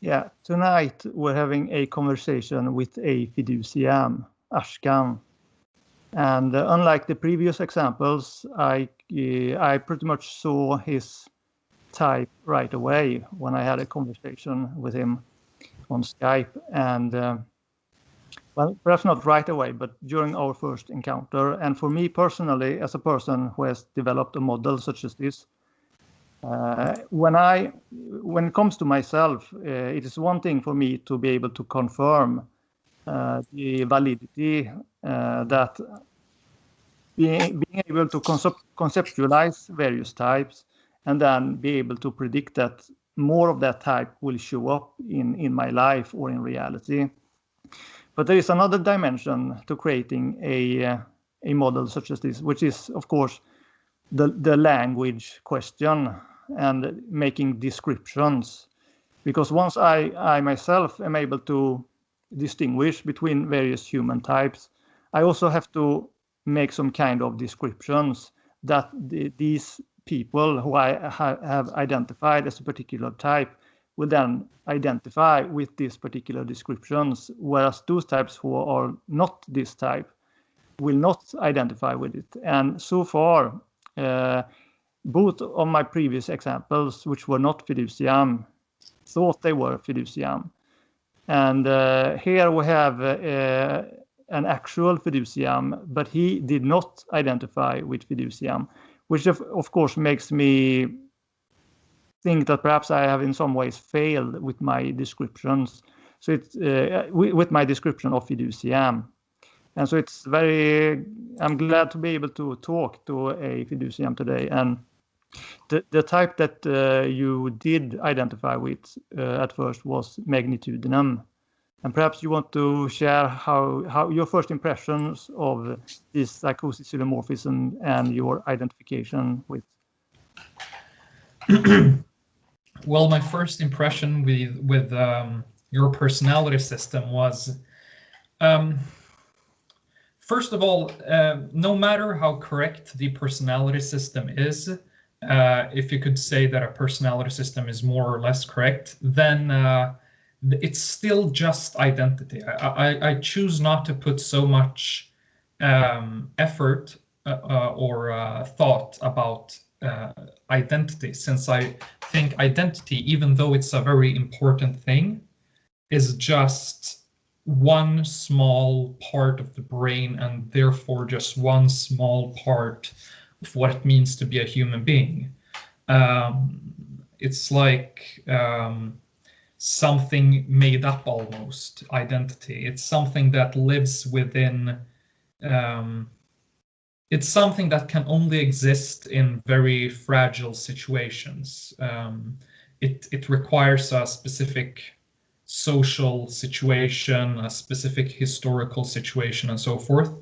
Yeah, tonight we're having a conversation with a Fiduciam, Ashkan. And unlike the previous examples, I pretty much saw his type right away when I had a conversation with him on Skype. And well, perhaps not right away, but during our first encounter. And for me personally, as a person who has developed a model such as this, when it comes to myself, it is one thing for me to be able to confirm the validity that being able to conceptualize various types and then be able to predict that more of that type will show up in my life or in reality. But there is another dimension to creating a model such as this, which is, of course, the language question and making descriptions. Because once I myself am able to distinguish between various human types, I also have to make some kind of descriptions that these people who I have identified as a particular type will then identify with these particular descriptions, whereas those types who are not this type will not identify with it. And so far, both of my previous examples, which were not Fiduciam, thought they were Fiduciam. And here we have an actual Fiduciam, but he did not identify with Fiduciam, which of course makes me think that perhaps I have in some ways failed with my descriptions. So it's with my description of Fiduciam. And so it's I'm glad to be able to talk to a Fiduciam today. And the type that you did identify with at first was magnitudinum. And perhaps you want to share how your first impressions of this psychosis-hylomorphism and your identification with. Well, my first impression with your personality system was, first of all, no matter how correct the personality system is, if you could say that a personality system is more or less correct, then it's still just identity. I choose not to put so much effort or thought about identity, since I think identity, even though it's a very important thing, is just one small part of the brain, and therefore just one small part of what it means to be a human being. It's like something made up almost, identity. It's something that lives within, it's something that can only exist in very fragile situations. It requires a specific social situation, a specific historical situation, and so forth.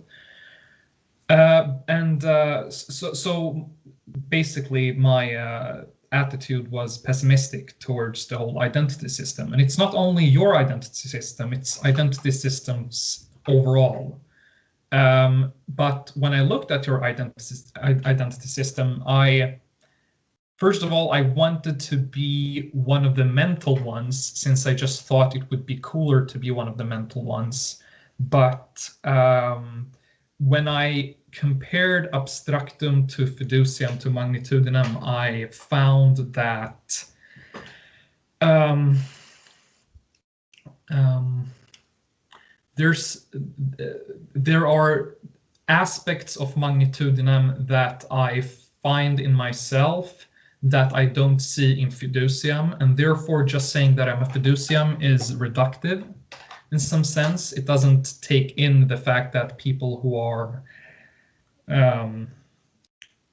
So basically my attitude was pessimistic towards the whole identity system. And it's not only your identity system, it's identity systems overall. But when I looked at your identity system, first of all, I wanted to be one of the mental ones, since I just thought it would be cooler to be one of the mental ones. But when I compared abstractum to fiduciam to magnitudinum, I found that there are aspects of magnitudinum that I find in myself that I don't see in fiduciam, and therefore just saying that I'm a fiduciam is reductive in some sense. It doesn't take in the fact that people who are,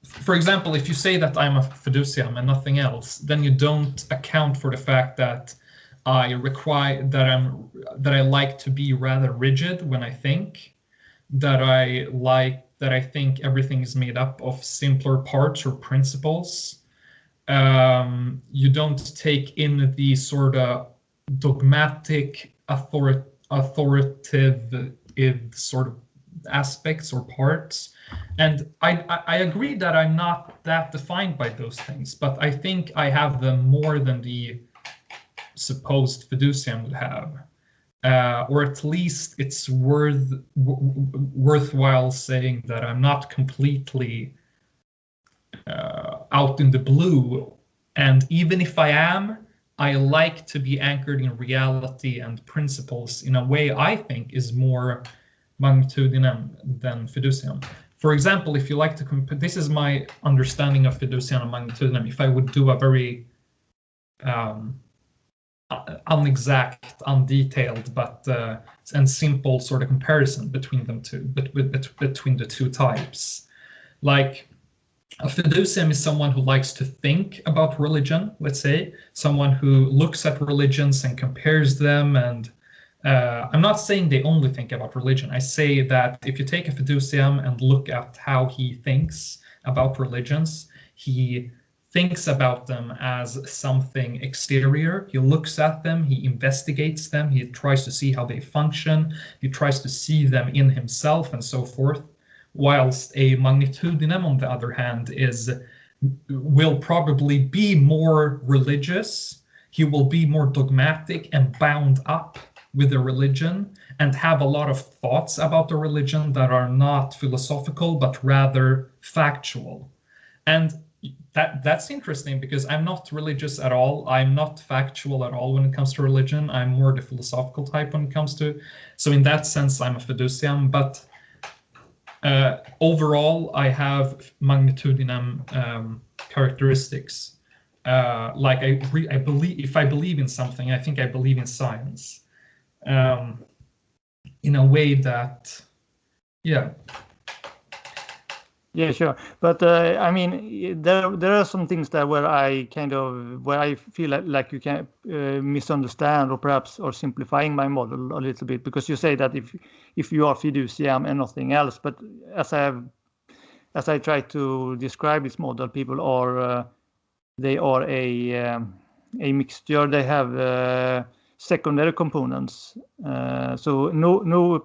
for example, if you say that I'm a fiduciam and nothing else, then you don't account for the fact that I like to be rather rigid when I think, that I think everything is made up of simpler parts or principles. You don't take in the sort of dogmatic, authoritative sort of aspects or parts. And I agree that I'm not that defined by those things, but I think I have them more than the supposed fiduciam would have. Or at least it's worthwhile saying that I'm not completely out in the blue. And even if I am, I like to be anchored in reality and principles in a way I think is more magnitudinum than fiduciam. For example, if you like to compare, this is my understanding of fiduciam and magnitudinum. If I would do a very unexact, undetailed, but and simple sort of comparison between them two, between the two types. Like a fiduciam is someone who likes to think about religion, let's say, someone who looks at religions and compares them. And I'm not saying they only think about religion. I say that if you take a fiduciam and look at how he thinks about religions, he thinks about them as something exterior. He looks at them, he investigates them, he tries to see how they function, he tries to see them in himself and so forth. Whilst a magnitudinum, on the other hand, will probably be more religious. He will be more dogmatic and bound up with the religion and have a lot of thoughts about the religion that are not philosophical, but rather factual. And that's interesting because I'm not religious at all. I'm not factual at all when it comes to religion. I'm more the philosophical type when it comes to. So in that sense, I'm a fiduciam. But overall, I have magnitudinum characteristics. Like I believe, if I believe in something, I think I believe in science. In a way that, yeah. Yeah, sure. But I mean, there are some things that where I feel like you can misunderstand or perhaps or simplifying my model a little bit, because you say that if you are fiduciam and nothing else, but as I try to describe this model, people are they are a mixture. They have secondary components. So no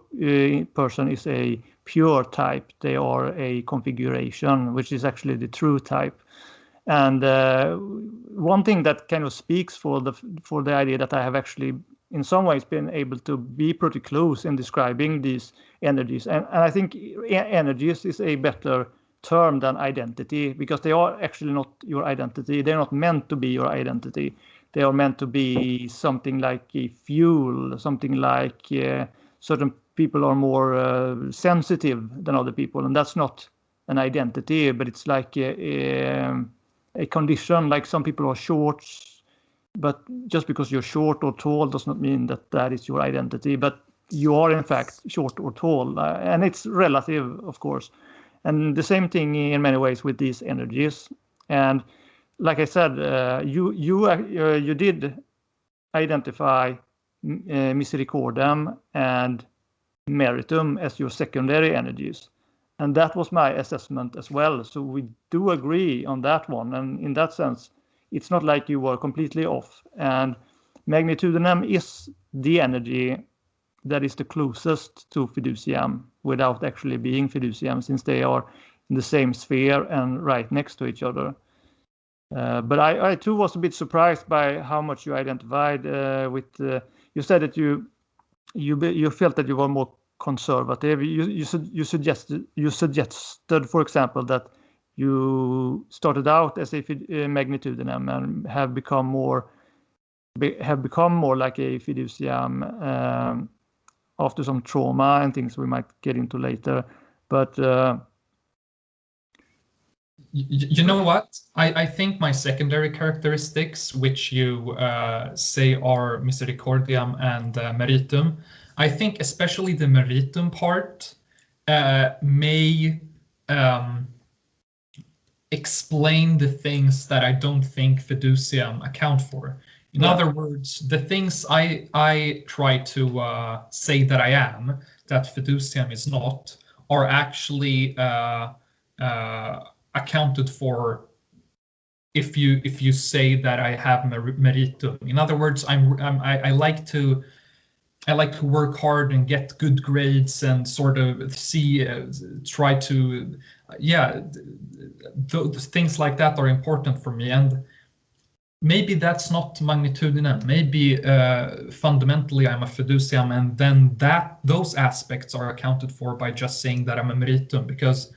person is a pure type. They are a configuration, which is actually the true type. And one thing that kind of speaks for the idea that I have actually in some ways been able to be pretty close in describing these energies. And I think energies is a better term than identity, because they are actually not your identity. They're not meant to be your identity. They are meant to be something like a fuel, something like certain people are more sensitive than other people, and that's not an identity, but it's like a condition. Like some people are short, but just because you're short or tall does not mean that is your identity, but you are in fact short or tall, and it's relative, of course. And the same thing in many ways with these energies. And like I said, you did identify misericordiam and meritum as your secondary energies, and that was my assessment as well. So we do agree on that one, and in that sense, it's not like you were completely off. And magnitudinum is the energy that is the closest to fiduciam without actually being fiduciam, since they are in the same sphere and right next to each other. But I too was a bit surprised by how much you identified with. You said that you felt that you were more conservative. You suggested, for example, that you started out as a magnitudinum and have become more like a fiduciam after some trauma and things we might get into later. But you know what? I think my secondary characteristics, which you say are misericordiam and meritum, I think especially the meritum part may explain the things that I don't think fiduciam account for. In other words, the things I try to say that I am, that fiduciam is not, are actually accounted for if you say that I have meritum. In other words, I like to work hard and get good grades and sort of try to, things like that are important for me. And maybe that's not magnitudinem. Maybe fundamentally I'm a fiduciam, and then those aspects are accounted for by just saying that I'm a meritum. Because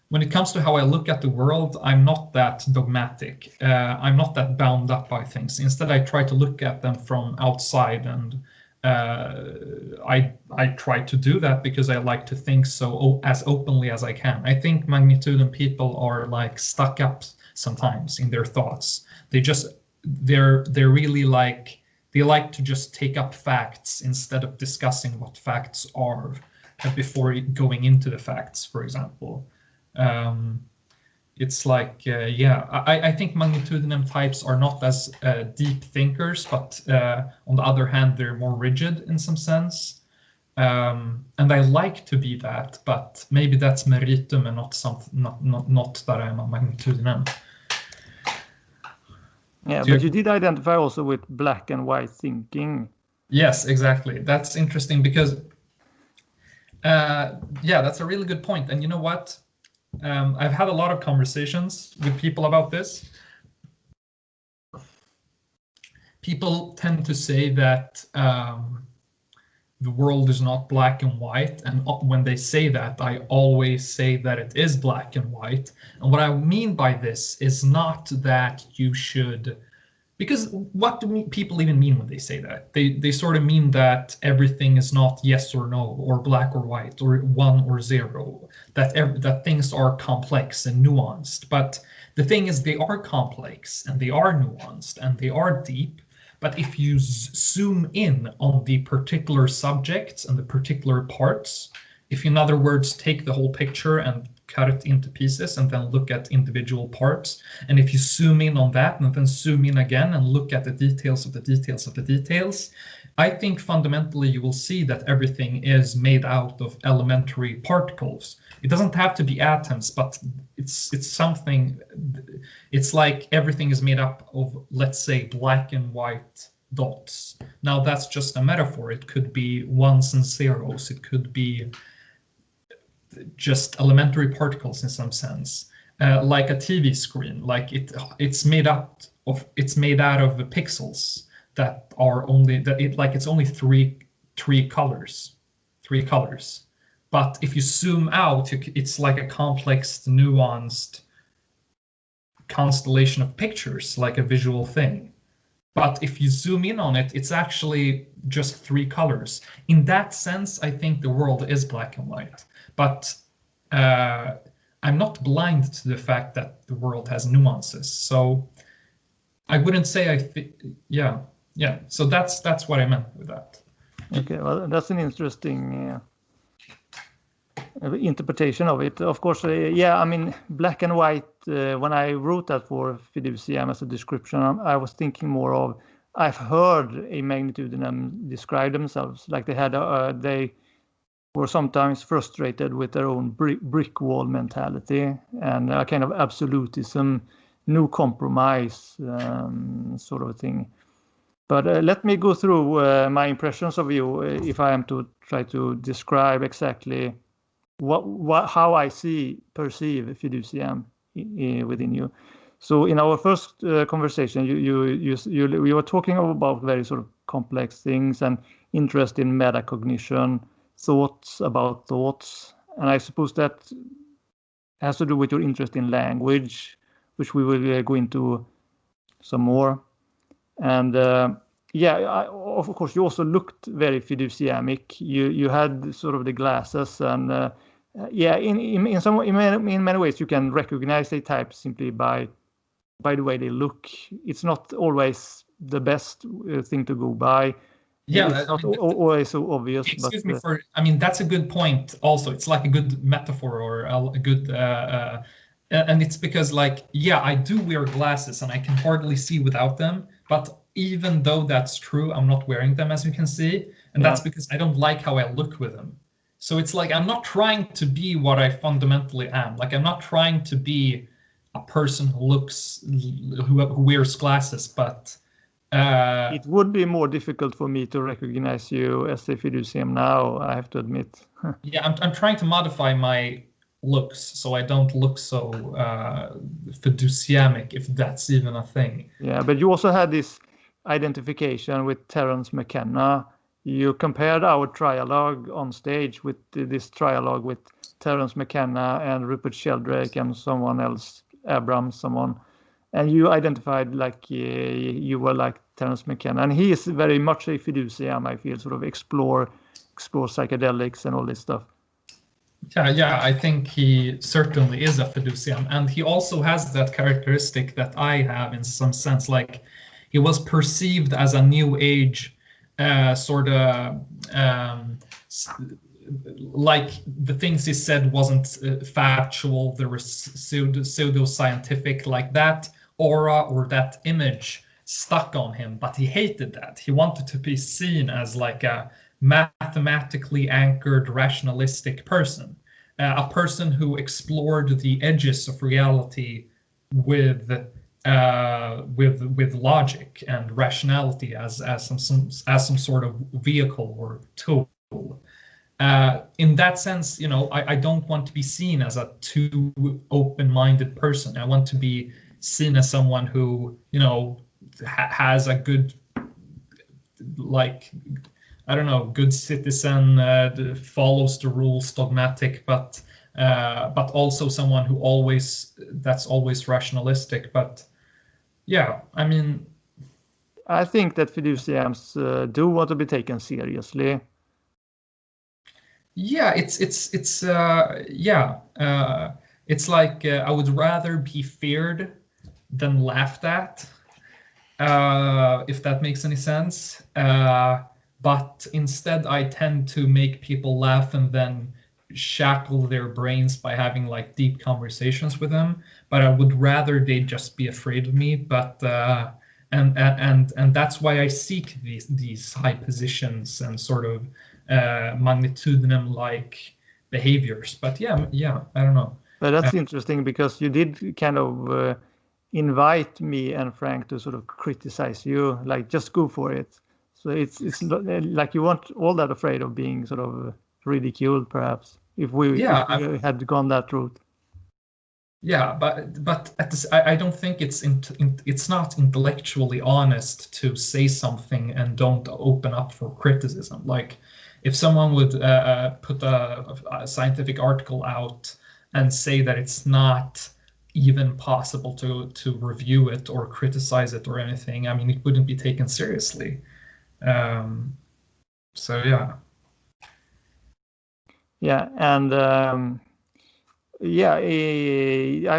when it comes to how I look at the world, I'm not that dogmatic. I'm not that bound up by things. Instead, I try to look at them from outside, and I try to do that because I like to think so as openly as I can. I think magnitudem people are like stuck up sometimes in their thoughts. They're really like, they like to just take up facts instead of discussing what facts are before going into the facts, for example. It's like, I think magnitudinem types are not as deep thinkers, but on the other hand, they're more rigid in some sense. And I like to be that, but maybe that's meritum and not that I'm a magnitudinem. Yeah, but you did identify also with black and white thinking. Yes, exactly. That's interesting because, that's a really good point. And you know what? I've had a lot of conversations with people about this. People tend to say that the world is not black and white, and when they say that, I always say that it is black and white. And what I mean by this is not that you should, because what do people even mean when they say that? They sort of mean that everything is not yes or no, or black or white, or 1 or 0, that things are complex and nuanced. But the thing is, they are complex and they are nuanced and they are deep. But if you zoom in on the particular subjects and the particular parts, if you, in other words, take the whole picture and cut it into pieces and then look at individual parts, and if you zoom in on that and then zoom in again and look at the details of the details of the details, I think fundamentally you will see that everything is made out of elementary particles. It doesn't have to be atoms, but it's something. It's like everything is made up of, let's say, black and white dots. Now that's just a metaphor. It could be ones and zeros. It could be just elementary particles in some sense, like a TV screen. Like it's made out of pixels that are only it's only three colors. But if you zoom out, it's like a complex, nuanced constellation of pictures, like a visual thing. But if you zoom in on it, it's actually just 3 colors. In that sense, I think the world is black and white. But I'm not blind to the fact that the world has nuances. So I wouldn't say yeah. So that's what I meant with that. Okay, well, that's an interesting interpretation of it. Of course, I mean, black and white, when I wrote that for Fiduciam as a description, I was thinking more of, I've heard a magnitudinem describe themselves, like they were sometimes frustrated with their own brick wall mentality and a kind of absolutism, no compromise sort of thing. But let me go through my impressions of you if I am to try to describe exactly how I perceive Fiduciam within you. So in our first conversation, you were talking about very sort of complex things and interest in metacognition, thoughts about thoughts, and I suppose that has to do with your interest in language, which we will go into some more. And of course, you also looked very fiduciamic. You had sort of the glasses, and in many ways you can recognize a type simply by the way they look. It's not always the best thing to go by. Yeah, it's not always so obvious. Excuse me for. I mean, that's a good point. Also, it's like a good metaphor or a good. And it's because, like, I do wear glasses and I can hardly see without them. But even though that's true, I'm not wearing them, as you can see. And that's because I don't like how I look with them. So it's like I'm not trying to be what I fundamentally am. Like, I'm not trying to be a person who wears glasses, but it would be more difficult for me to recognize you as a fiduciam now, I have to admit. I'm trying to modify my looks, so I don't look so fiduciamic, if that's even a thing. Yeah, but you also had this identification with Terence McKenna. You compared our trialogue on stage with this trialogue with Terence McKenna and Rupert Sheldrake and someone else, Abrams, someone, and you identified like you were like Terence McKenna, and he is very much a fiduciam. I feel, sort of explore psychedelics and all this stuff. Yeah, I think he certainly is a fiduciam, and he also has that characteristic that I have in some sense. Like, he was perceived as a new age sort of like the things he said wasn't factual. There was pseudo-scientific, like that aura or that image stuck on him, but he hated that. He wanted to be seen as like a mathematically anchored, rationalistic person, a person who explored the edges of reality with logic and rationality as some sort of vehicle or tool. In that sense, you know, I don't want to be seen as a too open-minded person. I want to be seen as someone who, you know, has a good, like, I don't know, good citizen, follows the rules, dogmatic, but also someone who that's always rationalistic. But yeah, I mean, I think that fiduciams do want to be taken seriously. Yeah, it's like I would rather be feared than laughed at, if that makes any sense. But instead, I tend to make people laugh and then shackle their brains by having like deep conversations with them. But I would rather they just be afraid of me. But and that's why I seek these high positions and sort of magnitudinum-like behaviors. But yeah, I don't know. But that's interesting, because you did kind of invite me and Frank to sort of criticize you, like, just go for it. So it's like you weren't all that afraid of being sort of ridiculed, perhaps, if we had gone that route. Yeah, but I don't think it's not intellectually honest to say something and don't open up for criticism. Like, if someone would put a scientific article out and say that it's not even possible to review it or criticize it or anything, I mean, it wouldn't be taken seriously. So yeah. Yeah, and I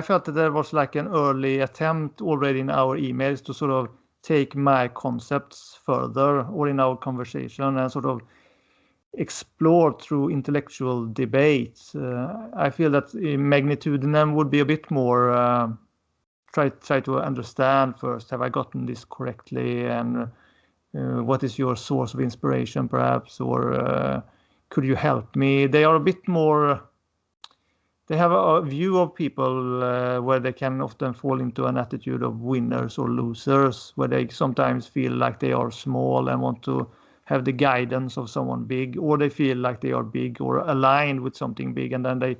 felt that there was like an early attempt already in our emails to sort of take my concepts further, or in our conversation, and sort of explore through intellectual debates. I feel that magnitudinum would be a bit more try to understand first, have I gotten this correctly, and what is your source of inspiration, perhaps, or could you help me? They are a bit more, they have a view of people where they can often fall into an attitude of winners or losers, where they sometimes feel like they are small and want to have the guidance of someone big, or they feel like they are big or aligned with something big, and then they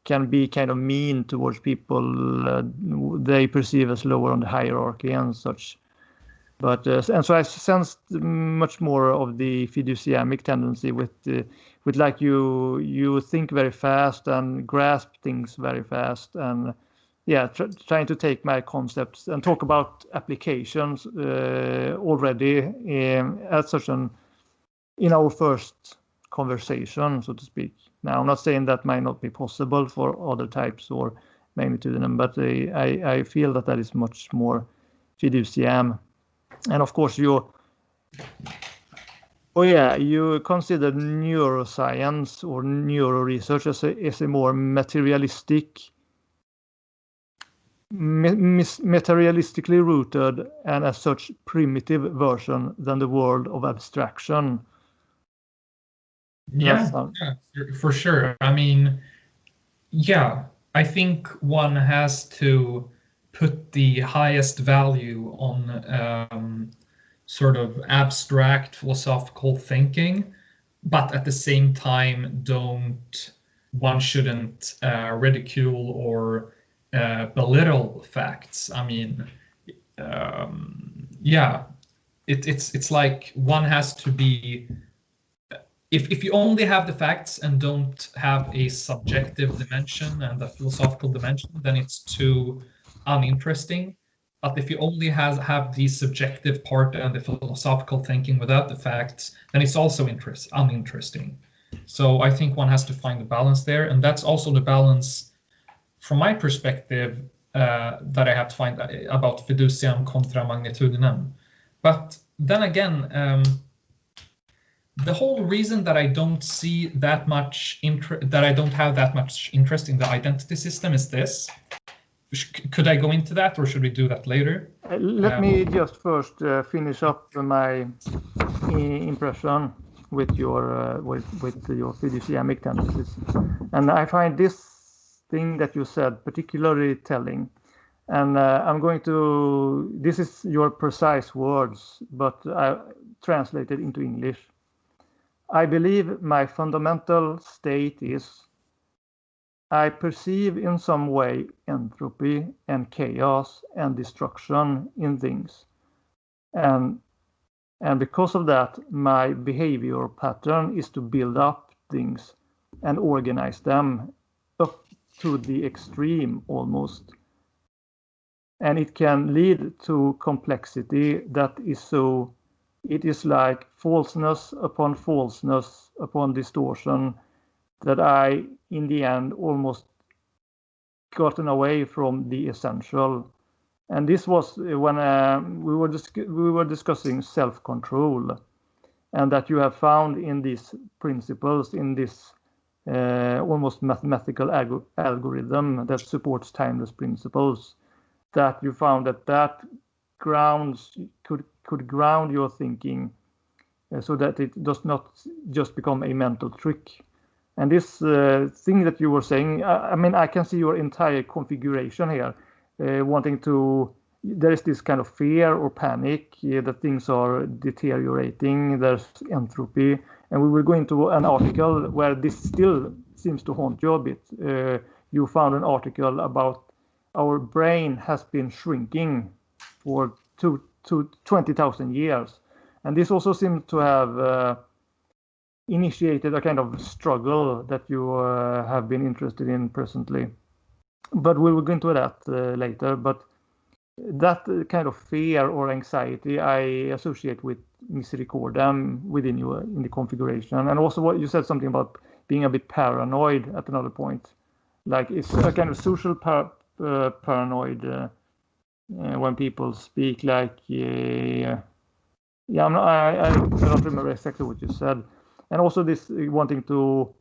can be kind of mean towards people they perceive as lower on the hierarchy and such. But and so I sensed much more of the fiduciamic tendency with like you think very fast and grasp things very fast, and trying to take my concepts and talk about applications already at such in our first conversation, so to speak. Now, I'm not saying that might not be possible for other types or magnitudinum, but I feel that is much more fiduciam. And of course, you consider neuroscience or neuro research as a more materialistically rooted and as such primitive version than the world of abstraction. Yeah, for sure. I mean, I think one has to put the highest value on sort of abstract philosophical thinking, but at the same time don't one shouldn't ridicule or belittle facts. I mean, yeah, it's like one has to be. If you only have the facts and don't have a subjective dimension and a philosophical dimension, then it's too uninteresting. But if you only have the subjective part and the philosophical thinking without the facts, then it's also uninteresting. So I think one has to find the balance there, and that's also the balance, from my perspective, that I have to find about fiduciam contra magnitudinem. But then again, the whole reason that I don't see that much that I don't have that much interest in the identity system is this. Could I go into that, or should we do that later? Let me just first finish up my impression with your fiduciamic tendencies, and I find this thing that you said particularly telling. And I'm going to. This is your precise words, but I translated into English. I believe my fundamental state is I perceive in some way entropy and chaos and destruction in things. And because of that, my behavior pattern is to build up things and organize them up to the extreme almost. And it can lead to complexity that is so. It is like falseness upon distortion that I, in the end, almost gotten away from the essential. And this was when we were discussing self-control, and that you have found in these principles, in this almost mathematical algorithm that supports timeless principles, that you found that grounds could ground your thinking so that it does not just become a mental trick. And this thing that you were saying, I mean, I can see your entire configuration here, wanting to, there is this kind of fear or panic that things are deteriorating, there's entropy, and we will go into an article where this still seems to haunt you a bit. You found an article about our brain has been shrinking for 20,000 years. And this also seems to have initiated a kind of struggle that you have been interested in presently. But we will go into that later. But that kind of fear or anxiety I associate with misericordem within you in the configuration. And also what you said something about being a bit paranoid at another point. Like it's a kind of social paranoid when people speak like, I cannot remember exactly what you said. And also this wanting to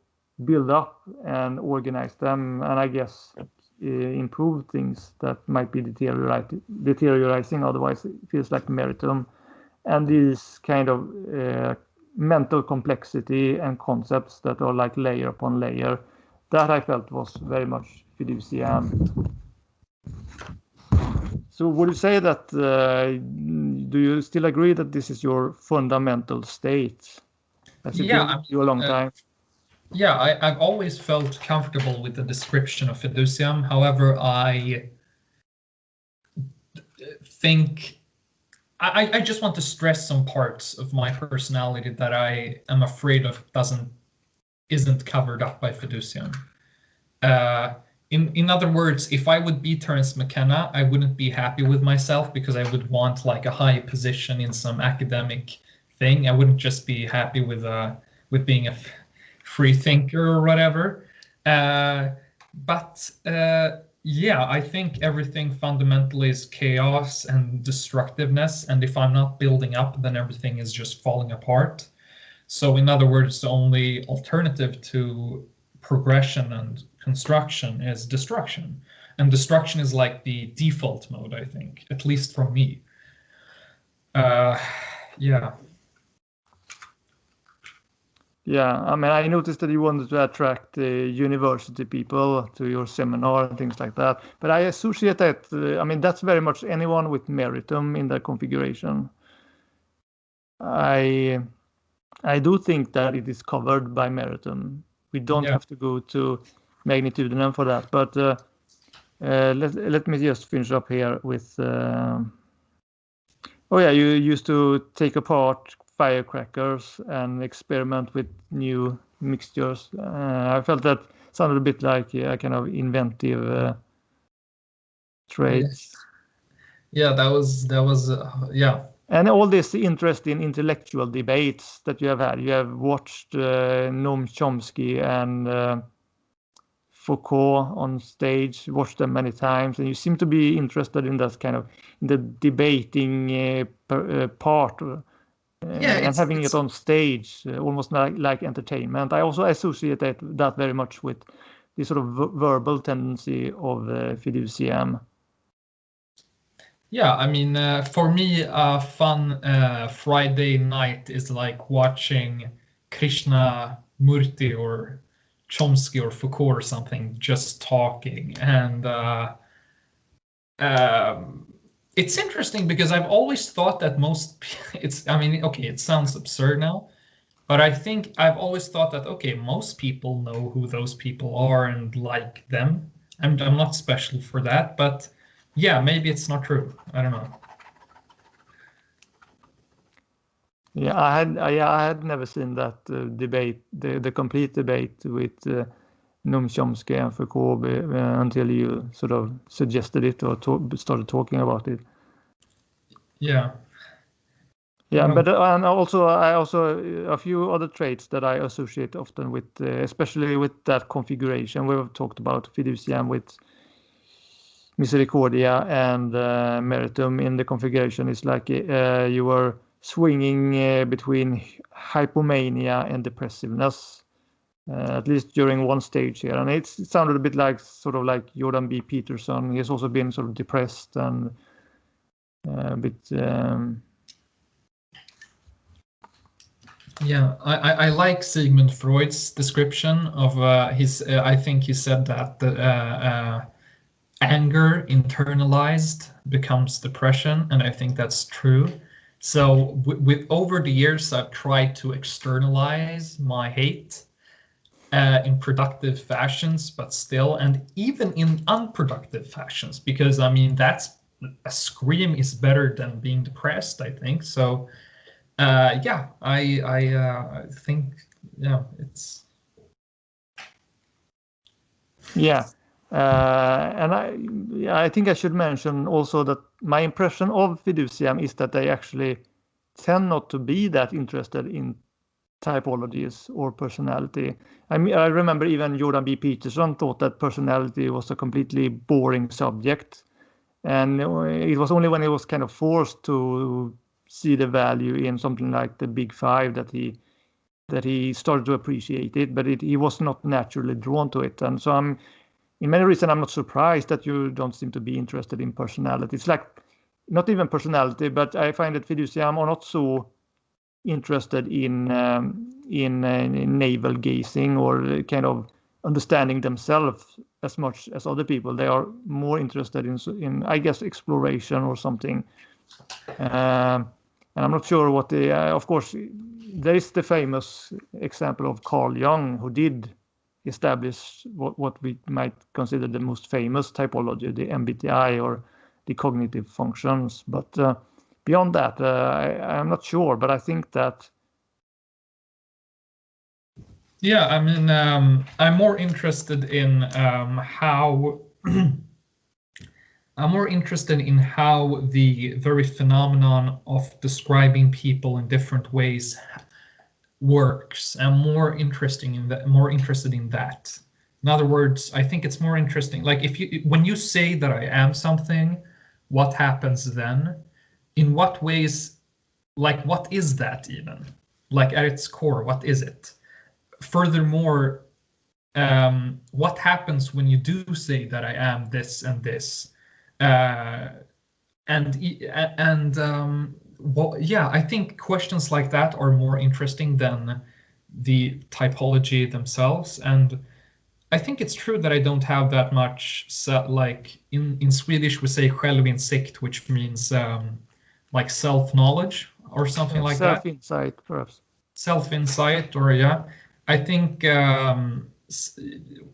build up and organize them, and I guess improve things that might be deteriorating, otherwise it feels like meritum. And these kind of mental complexity and concepts that are like layer upon layer, that I felt was very much fiduciam. So would you say that, do you still agree that this is your fundamental state? Has it been with you a long time? Yeah, I've always felt comfortable with the description of fiduciam. However, I think I just want to stress some parts of my personality that I am afraid of isn't covered up by fiduciam. In other words, if I would be Terence McKenna, I wouldn't be happy with myself because I would want like a high position in some academic thing. I wouldn't just be happy with being a free thinker or whatever. But I think everything fundamentally is chaos and destructiveness. And if I'm not building up, then everything is just falling apart. So in other words, the only alternative to progression and construction is destruction. And destruction is like the default mode, I think, at least for me. Yeah, I mean, I noticed that you wanted to attract university people to your seminar and things like that. But I associate that, I mean, that's very much anyone with meritum in their configuration. I do think that it is covered by meritum We don't have to go to magnitudinum for that. But let me just finish up here with. You used to take apart firecrackers and experiment with new mixtures. I felt that sounded a bit like a kind of inventive traits. Yeah, that was And all this interest in intellectual debates that you have had. You have watched Noam Chomsky and Foucault on stage, watched them many times, and you seem to be interested in that kind of the debating part. And having it on stage, almost like entertainment. I also associate that very much with the sort of verbal tendency of Fiduciam. Yeah, I mean, for me, a fun Friday night is like watching Krishna Murthy or Chomsky or Foucault or something just talking. And it's interesting because I've always thought that it sounds absurd now, but I think I've always thought that, okay, most people know who those people are and like them. I'm not special for that, but yeah, maybe it's not true. I don't know. Yeah, I had never seen that debate, the complete debate with Noam Chomsky and Foucault until you sort of suggested it or started talking about it. Yeah. Yeah, but and also a few other traits that I associate often with, especially with that configuration we've talked about, Fiduciam with Misericordia and Meritum in the configuration is like you were swinging between hypomania and depressiveness, at least during one stage here. And it sounded a bit like sort of like Jordan B. Peterson. He's also been sort of depressed and a bit. Yeah, I like Sigmund Freud's description of his. I think he said that anger internalized becomes depression, and I think that's true. So with over the years, I've tried to externalize my hate in productive fashions, but still, and even in unproductive fashions, because I mean that's a scream is better than being depressed, I think. So I think it's and I think I should mention also that my impression of Fiduciam is that they actually tend not to be that interested in typologies or personality. I mean, I remember even Jordan B. Peterson thought that personality was a completely boring subject, and it was only when he was kind of forced to see the value in something like the Big Five that he started to appreciate it, but he was not naturally drawn to it. And so in many reasons, I'm not surprised that you don't seem to be interested in personality. It's like not even personality, but I find that Fiduciam are not so interested in navel gazing or kind of understanding themselves as much as other people. They are more interested in I guess, exploration or something. And I'm not sure what of course, there is the famous example of Carl Jung, who did establish what we might consider the most famous typology, the MBTI or the cognitive functions. But beyond that, I'm not sure, but I think that. Yeah, I mean, I'm more interested in how I'm more interested in how the very phenomenon of describing people in different ways works. I'm more interested in that. In other words, I think it's more interesting. Like when you say that I am something, what happens then? In what ways? Like, what is that even? Like at its core, what is it? Furthermore, what happens when you do say that I am this and this? I think questions like that are more interesting than the typology themselves. And I think it's true that I don't have that much, like in Swedish we say självinsikt, which means like self-knowledge or something like that. Self-insight, perhaps. Self-insight, or I think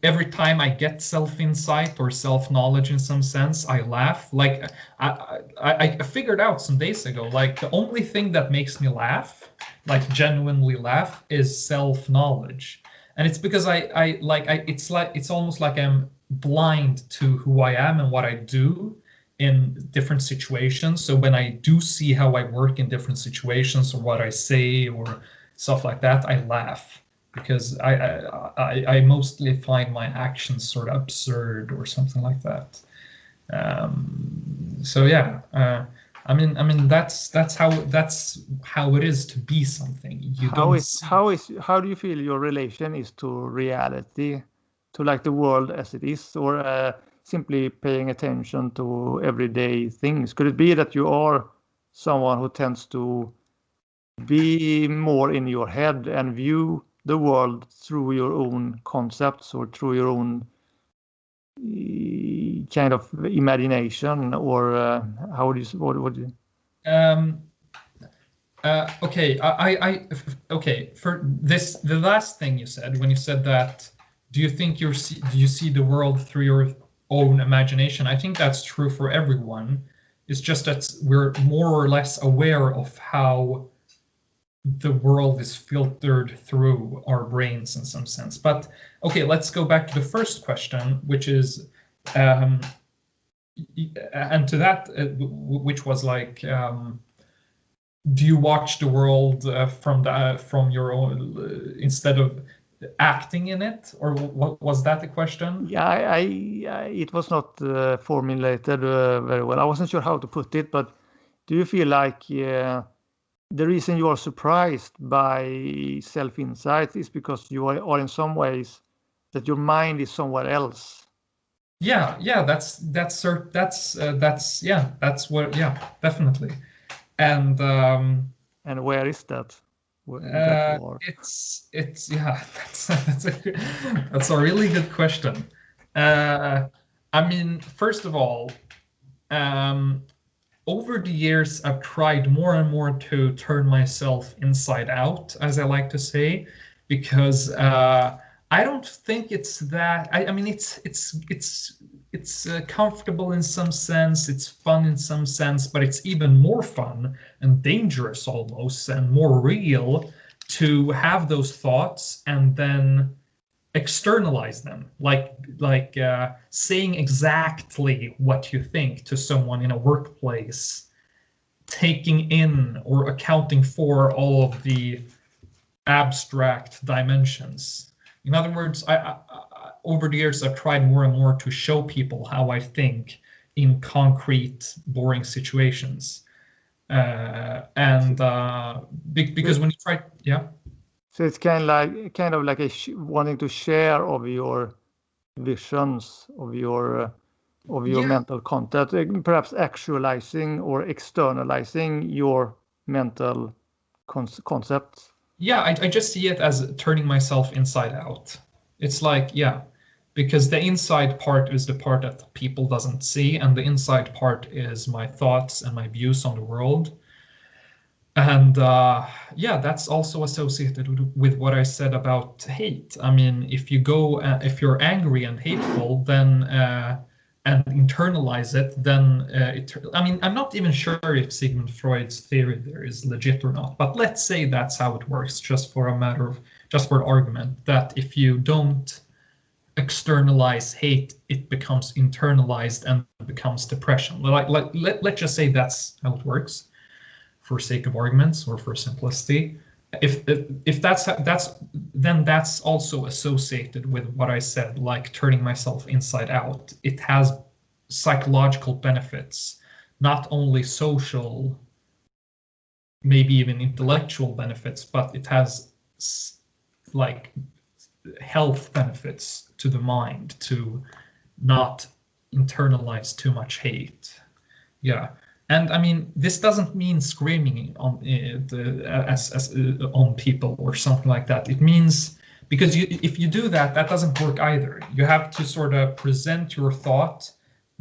every time I get self-insight or self-knowledge in some sense, I laugh. Like I figured out some days ago, like the only thing that makes me laugh, like genuinely laugh, is self-knowledge. And it's because it's almost like I'm blind to who I am and what I do in different situations. So when I do see how I work in different situations or what I say or stuff like that, I laugh because I mostly find my actions sort of absurd or something like that. So yeah, I mean that's how it is to be something. How do you feel your relation is to reality, to like the world as it is, or simply paying attention to everyday things? Could it be that you are someone who tends to be more in your head and view the world through your own concepts or through your own kind of imagination, or how would you what do you? Okay, okay. For this, the last thing you said, when you said that, do you see the world through your own imagination? I think that's true for everyone. It's just that we're more or less aware of how the world is filtered through our brains in some sense. But okay, let's go back to the first question, which is, and to that, which was like, do you watch the world from your own instead of acting in it, or what was that the question? Yeah, it was not formulated very well. I wasn't sure how to put it, but do you feel like the reason you are surprised by self-insight is because you are in some ways that your mind is somewhere else? Yeah, that's what, yeah, definitely. And where is that? it's yeah, that's a really good question. I mean, first of all, over the years, I've tried more and more to turn myself inside out, as I like to say, because I don't think it's that. I mean, it's comfortable in some sense, it's fun in some sense, but it's even more fun and dangerous almost and more real to have those thoughts and then externalize them, like saying exactly what you think to someone in a workplace, taking in or accounting for all of the abstract dimensions. In other words, I over the years I've tried more and more to show people how I think in concrete, boring situations, because when you try, yeah. So it's kind of like wanting to share of your visions, of your mental content, perhaps actualizing or externalizing your mental concepts. Yeah, I just see it as turning myself inside out. It's like, yeah, because the inside part is the part that people doesn't see, and the inside part is my thoughts and my views on the world. And yeah, that's also associated with what I said about hate. I mean, if you're angry and hateful, then and internalize it, then I mean, I'm not even sure if Sigmund Freud's theory there is legit or not, but let's say that's how it works, just for an argument, that if you don't externalize hate, it becomes internalized and becomes depression. Let's just say that's how it works, for sake of arguments or for simplicity. If that's then that's also associated with what I said, like turning myself inside out. It has psychological benefits, not only social, maybe even intellectual benefits, but it has like health benefits to the mind, to not internalize too much hate. Yeah. And I mean, this doesn't mean screaming on on people or something like that. It means, because if you do that, that doesn't work either. You have to sort of present your thought.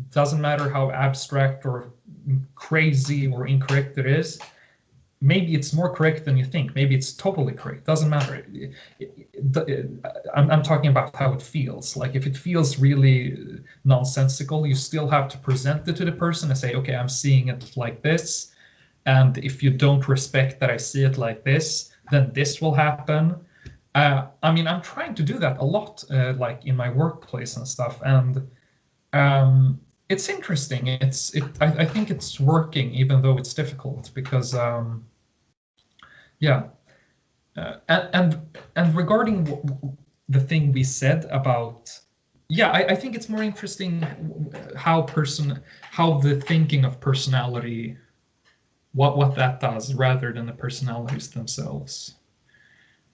Doesn't matter how abstract or crazy or incorrect it is. maybe it's more correct than you think. Maybe it's totally correct. Doesn't matter. I'm talking about how it feels. Like if it feels really nonsensical, you still have to present it to the person and say, okay, I'm seeing it like this. And if you don't respect that I see it like this, then this will happen. I mean, I'm trying to do that a lot, like in my workplace and stuff. And it's interesting. I think it's working, even though it's difficult, because yeah. And regarding the thing we said about, yeah, I think it's more interesting how the thinking of personality, what that does, rather than the personalities themselves.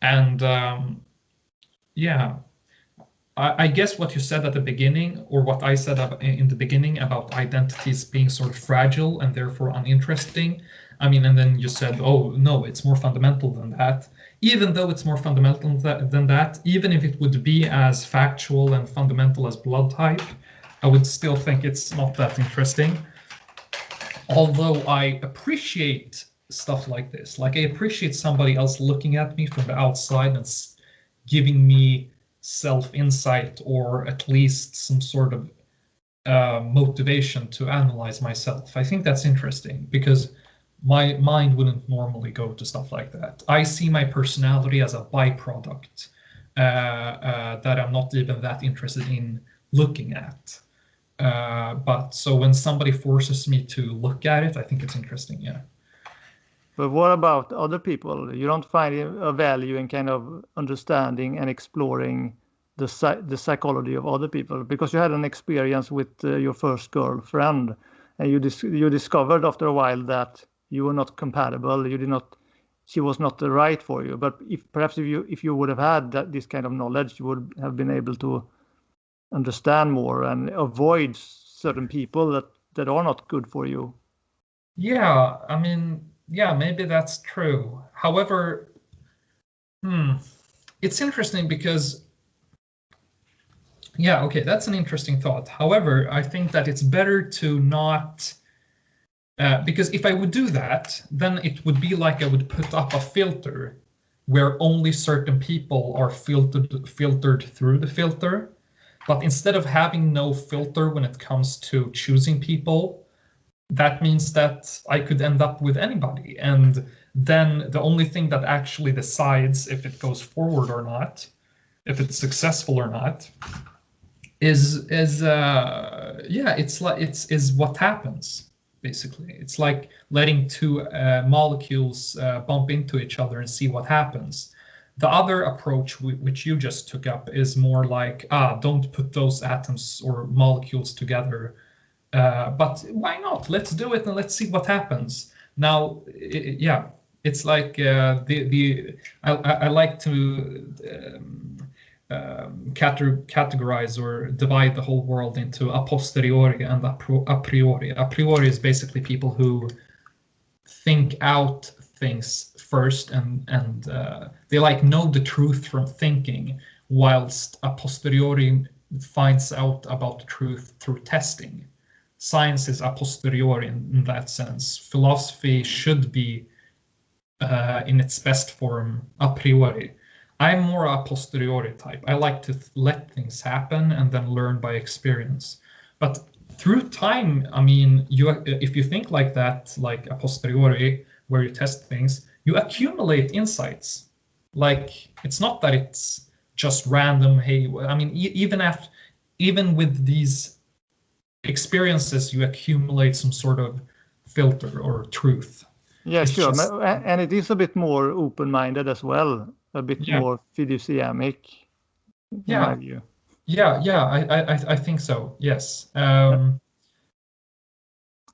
And yeah, I guess what you said at the beginning, or what I said in the beginning about identities being sort of fragile and therefore uninteresting. I mean, and then you said, oh, no, it's more fundamental than that. Even though it's more fundamental than that, even if it would be as factual and fundamental as blood type, I would still think it's not that interesting. Although I appreciate stuff like this. Like I appreciate somebody else looking at me from the outside and giving me self-insight, or at least some sort of motivation to analyze myself. I think that's interesting, because my mind wouldn't normally go to stuff like that. I see my personality as a byproduct that I'm not even that interested in looking at. But so when somebody forces me to look at it, I think it's interesting, yeah. But what about other people? You don't find a value in kind of understanding and exploring the psychology of other people, because you had an experience with your first girlfriend, and you discovered after a while that you were not compatible. She was not the right for you. But if you would have had this kind of knowledge, you would have been able to understand more and avoid certain people that are not good for you. Yeah, I mean, yeah, maybe that's true. However, it's interesting because, yeah, okay, that's an interesting thought. However, I think that it's better to not, because if I would do that, then it would be like I would put up a filter where only certain people are filtered through the filter. But instead of having no filter when it comes to choosing people, that means that I could end up with anybody. And then the only thing that actually decides if it goes forward or not, if it's successful or not, is what happens, basically. It's like letting two molecules bump into each other and see what happens. The other approach, which you just took up, is more like, don't put those atoms or molecules together. But why not? Let's do it and let's see what happens. Now, it's like I like to categorize or divide the whole world into a posteriori and a priori. A priori is basically people who think out things first and they like know the truth from thinking, whilst a posteriori finds out about the truth through testing. Science is a posteriori in that sense. Philosophy should be in its best form a priori. I'm more a posteriori type. I like to let things happen and then learn by experience. But through time, I mean, if you think like that, like a posteriori, where you test things, you accumulate insights. Like, it's not that it's just random. Hey, I mean, even with these experiences, you accumulate some sort of filter or truth. Yeah, it's sure. And it is a bit more open-minded as well, a bit more fiduciamic, in my view. I think so. Yes.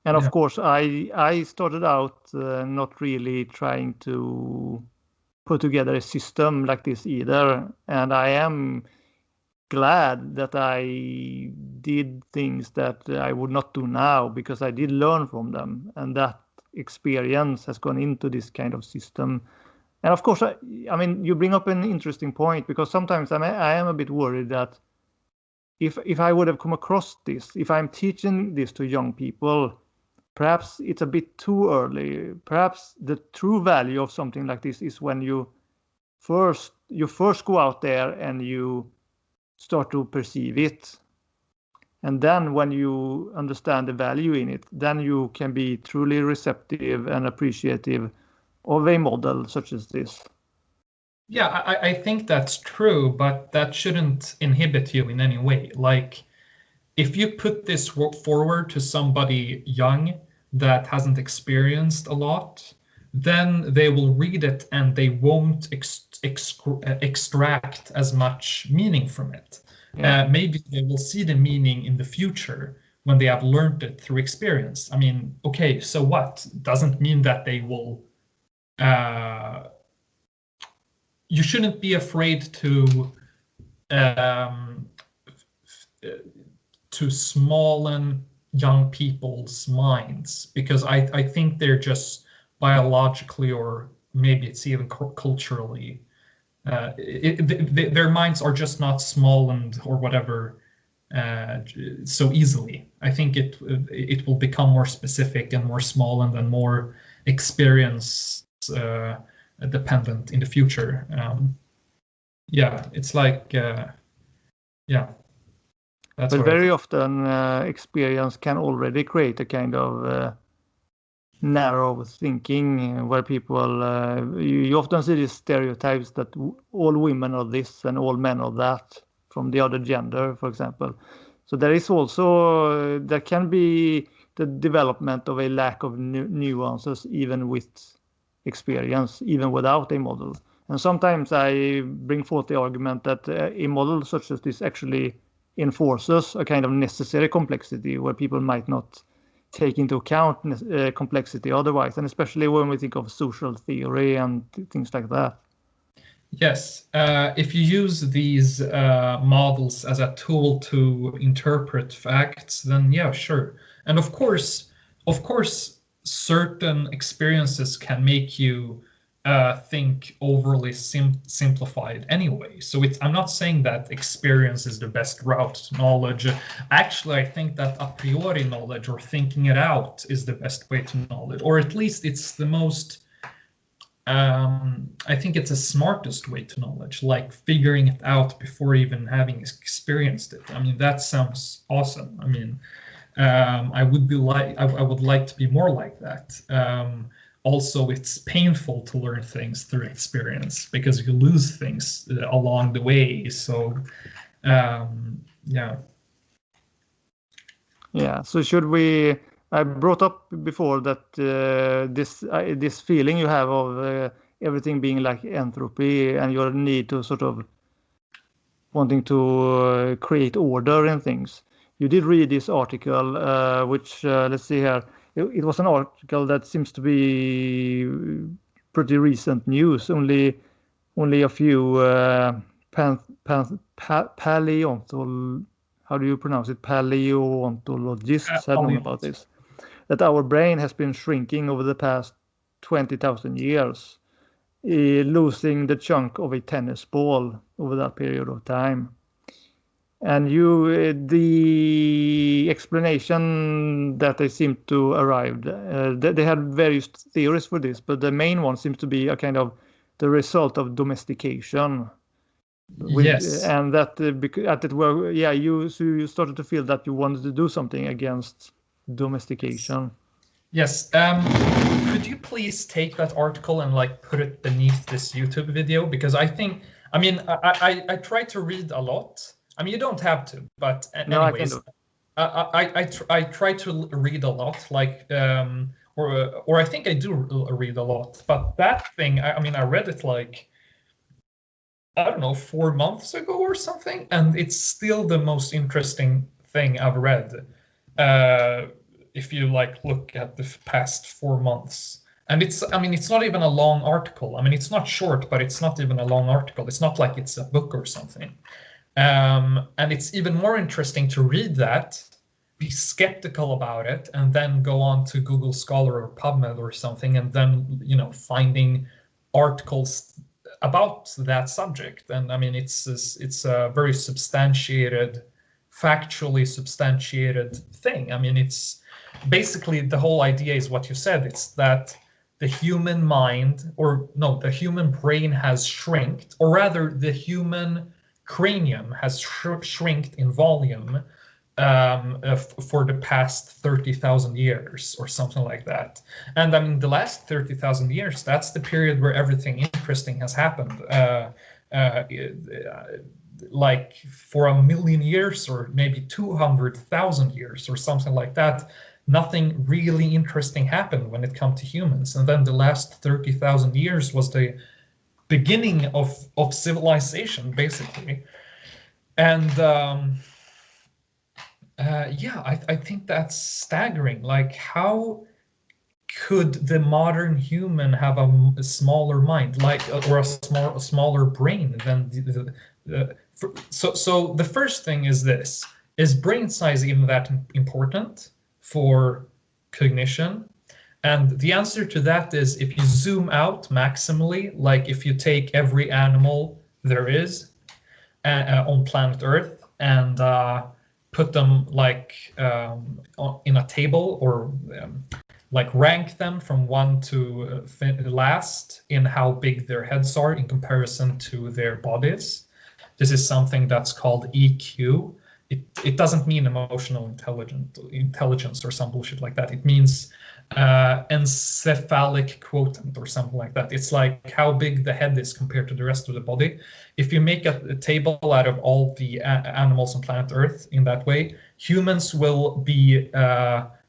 And of course, I started out not really trying to put together a system like this either, and I am glad that I did things that I would not do now, because I did learn from them, and that experience has gone into this kind of system. And of course, I mean, you bring up an interesting point, because sometimes I am a bit worried that if I would have come across this, if I'm teaching this to young people, perhaps it's a bit too early. Perhaps the true value of something like this is when you first go out there and you start to perceive it. And then when you understand the value in it, then you can be truly receptive and appreciative of a model such as this. Yeah, I think that's true, but that shouldn't inhibit you in any way. Like, if you put this forward to somebody young that hasn't experienced a lot, then they will read it and they won't extract as much meaning from it. Yeah. Maybe they will see the meaning in the future when they have learned it through experience. I mean, okay, so what? Doesn't mean that they will. You shouldn't be afraid to smallen young people's minds, because I think they're just biologically, or maybe it's even culturally, their minds are just not smallened or whatever so easily. I think it will become more specific and more smallened and more experience dependent in the future. Yeah, it's like yeah. That's but very often experience can already create a kind of narrow thinking where people, you often see these stereotypes that all women are this and all men are that from the other gender, for example. So there is also, there can be the development of a lack of nuances even with experience, even without a model. And sometimes I bring forth the argument that a model such as this actually enforces a kind of necessary complexity where people might not take into account complexity otherwise, and especially when we think of social theory and things like that. Yes, if you use these models as a tool to interpret facts, then yeah, sure. And of course, certain experiences can make you think overly simplified anyway. So I'm not saying that experience is the best route to knowledge. Actually, I think that a priori knowledge, or thinking it out, is the best way to knowledge, or at least it's the most, I think it's the smartest way to knowledge, like figuring it out before even having experienced it. I mean, that sounds awesome. I mean, I would like to be more like that. Also, it's painful to learn things through experience because you lose things along the way. So, yeah. Yeah. So should we? I brought up before that this feeling you have of everything being like entropy and your need to sort of wanting to create order in things. You did read this article, which let's see here. It was an article that seems to be pretty recent news. Only a few how do you pronounce it? Paleontologists have known about this. That our brain has been shrinking over the past 20,000 years, losing the chunk of a tennis ball over that period of time. And the explanation that they seem to arrive, they had various theories for this, but the main one seems to be a kind of the result of domestication. Yes. And that you started to feel that you wanted to do something against domestication. Yes. Could you please take that article and like put it beneath this YouTube video? Because I think, I mean, I try to read a lot. I mean, you don't have to, but anyways, I try to read a lot, like, or I think I do read a lot. But that thing, I mean, I read it like, I don't know, 4 months ago or something, and it's still the most interesting thing I've read. If you like look at the past 4 months. And it's not even a long article. I mean, it's not short, but it's not even a long article. It's not like it's a book or something. And it's even more interesting to read that, be skeptical about it, and then go on to Google Scholar or PubMed or something, and then, finding articles about that subject. And I mean, it's a very substantiated, factually substantiated thing. I mean, it's basically the whole idea is what you said. It's that the human mind, or no, the human brain has shrinked, or rather the human cranium has shrinked in volume for the past 30,000 years or something like that. And I mean, the last 30,000 years, that's the period where everything interesting has happened. Like for 1,000,000 years or maybe 200,000 years or something like that, nothing really interesting happened when it comes to humans. And then the last 30,000 years was the beginning of civilization, basically. And yeah, I think that's staggering. Like, how could the modern human have a smaller mind, like, or a smaller brain than so the first thing is this: is brain size even that important for cognition? And the answer to that is, if you zoom out maximally, like if you take every animal there is on planet Earth and put them like in a table, or like rank them from 1 to last in how big their heads are in comparison to their bodies. This is something that's called EQ. It doesn't mean emotional intelligence or some bullshit like that. It means encephalic quotient or something like that. It's like how big the head is compared to the rest of the body. If you make a table out of all the animals on planet Earth in that way, humans will be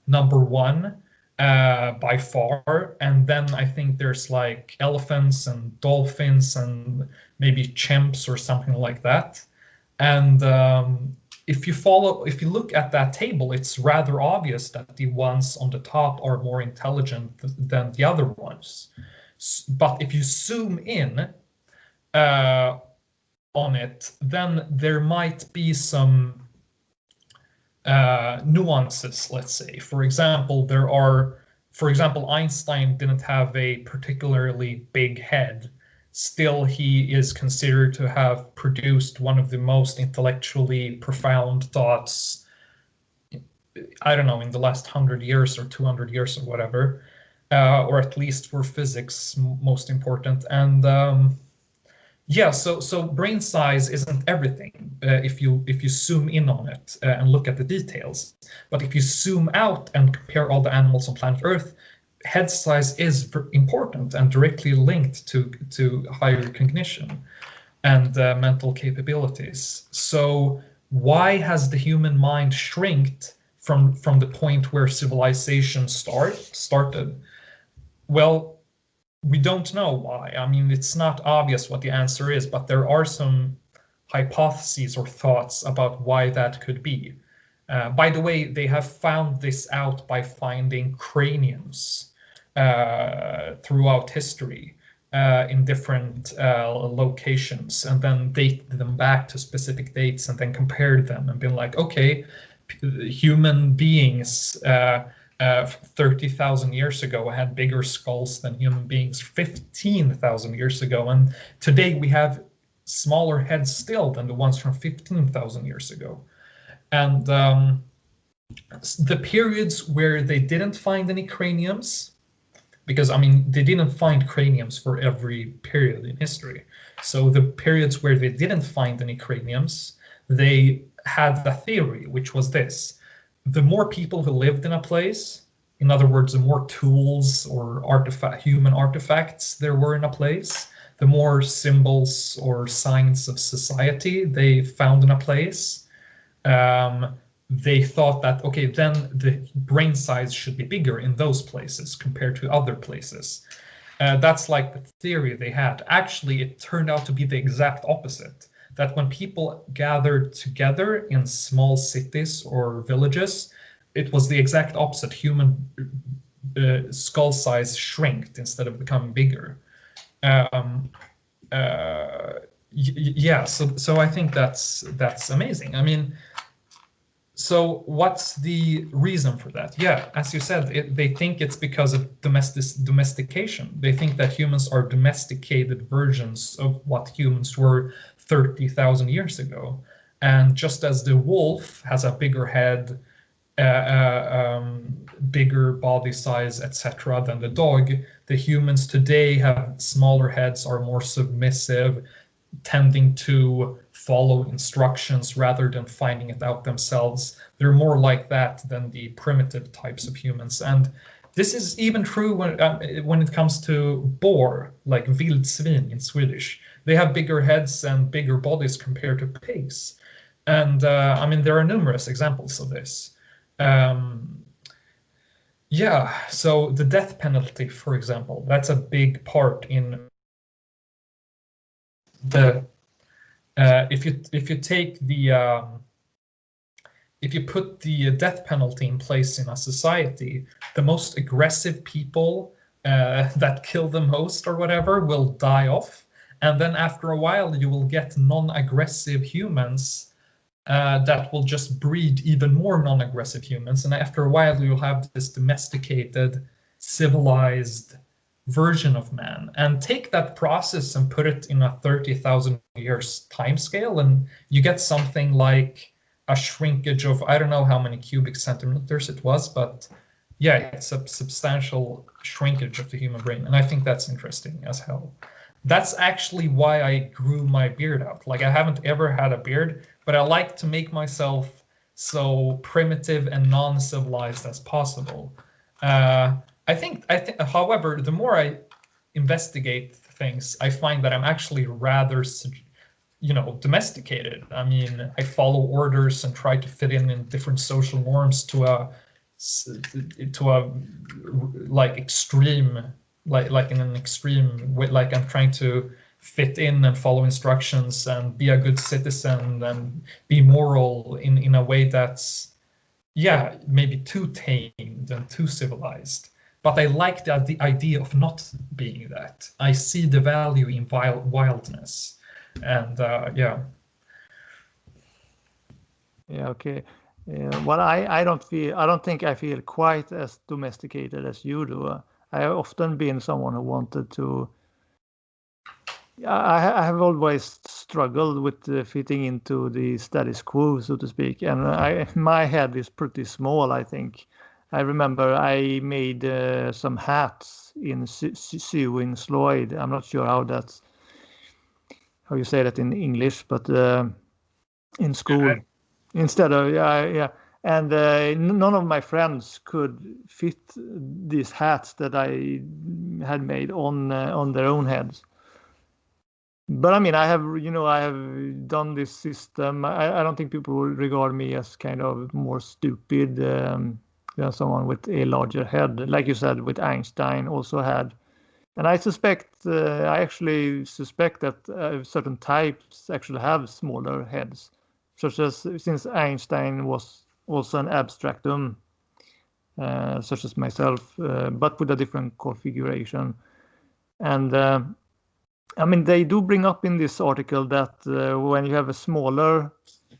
number 1 by far. And then I think there's like elephants and dolphins and maybe chimps or something like that. And if you look at that table, it's rather obvious that the ones on the top are more intelligent than the other ones. But if you zoom in on it, then there might be some nuances, let's say. For example, Einstein didn't have a particularly big head. Still, he is considered to have produced one of the most intellectually profound thoughts, I don't know, in the last 100 years or 200 years or whatever, or at least for physics, most important. And yeah, so brain size isn't everything if you zoom in on it and look at the details. But if you zoom out and compare all the animals on planet Earth, head size is important and directly linked to higher cognition and mental capabilities. So why has the human mind shrinked from the point where civilization started? Well, we don't know why. I mean, it's not obvious what the answer is, but there are some hypotheses or thoughts about why that could be. By the way, they have found this out by finding craniums throughout history in different locations, and then date them back to specific dates and then compared them and been like, okay, human beings 30,000 years ago had bigger skulls than human beings 15,000 years ago, and today we have smaller heads still than the ones from 15,000 years ago. And the periods where they didn't find any craniums, because I mean, they didn't find craniums for every period in history. So the periods where they didn't find any craniums, they had a theory, which was this: the more people who lived in a place, in other words, the more tools or human artifacts there were in a place, the more symbols or signs of society they found in a place. They thought that, okay, then the brain size should be bigger in those places compared to other places. That's like the theory they had. Actually, it turned out to be the exact opposite. That when people gathered together in small cities or villages, it was the exact opposite. Human skull size shrinked instead of becoming bigger. Yeah, so I think that's amazing. I mean, so what's the reason for that? Yeah, as you said, they think it's because of domestication. They think that humans are domesticated versions of what humans were 30,000 years ago. And just as the wolf has a bigger head bigger body size, etc., than the dog. The humans today have smaller heads, are more submissive, tending to follow instructions rather than finding it out themselves. They're more like that than the primitive types of humans. And this is even true when it comes to boar, like vildsvin in Swedish. They have bigger heads and bigger bodies compared to pigs. And I mean, there are numerous examples of this. Yeah, so the death penalty, for example, that's a big part in the if you take the if you put the death penalty in place in a society, the most aggressive people that kill the most or whatever will die off, and then after a while you will get non-aggressive humans that will just breed even more non-aggressive humans, and after a while you'll have this domesticated, civilized version of man. And take that process and put it in a 30,000 years time scale, and you get something like a shrinkage of, I don't know how many cubic centimeters it was, but yeah, it's a substantial shrinkage of the human brain. And I think that's interesting as hell. That's actually why I grew my beard out. Like, I haven't ever had a beard, but I like to make myself so primitive and non-civilized as possible. I think, however, the more I investigate things, I find that I'm actually rather, domesticated. I mean, I follow orders and try to fit in different social norms to a like extreme, like in an extreme way. Like, I'm trying to fit in and follow instructions and be a good citizen and be moral in a way that's, yeah, maybe too tamed and too civilized. But I like the idea of not being that. I see the value in wildness, and yeah. Yeah. Okay. Well, I don't think I feel quite as domesticated as you do. I have often been someone who wanted to. I have always struggled with fitting into the status quo, so to speak, and my head is pretty small, I think. I remember I made some hats in sewing Sloyd. I'm not sure how you say that in English, but in school, instead of yeah. And none of my friends could fit these hats that I had made on their own heads. But I mean, I have done this system. I don't think people will regard me as kind of more stupid than someone with a larger head, like you said, with Einstein also had. And I actually suspect that certain types actually have smaller heads, such as, since Einstein was also an abstractum, such as myself, but with a different configuration. And I mean, they do bring up in this article that when you have a smaller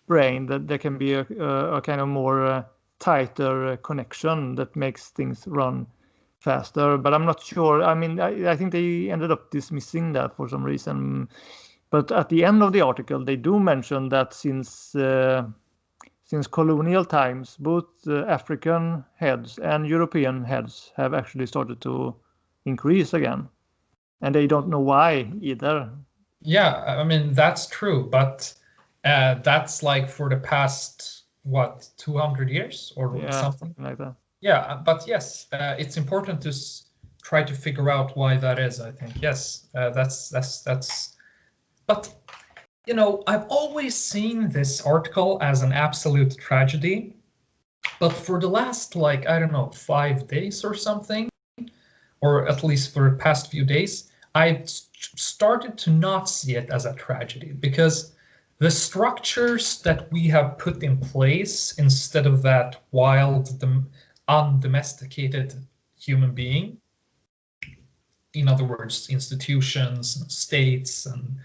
brain, that there can be a kind of more tighter connection that makes things run faster. But I'm not sure. I mean, I think they ended up dismissing that for some reason. But at the end of the article, they do mention that since colonial times, both African heads and European heads have actually started to increase again. And they don't know why either. Yeah, I mean, that's true, but that's like for the past, 200 years or something like that. Yeah, but yes, it's important to try to figure out why that is, I think. Yes, that's. But, I've always seen this article as an absolute tragedy. But for the last, I don't know, 5 days or something, or at least for the past few days, I've started to not see it as a tragedy, because the structures that we have put in place instead of that wild, undomesticated human being, in other words, institutions and states and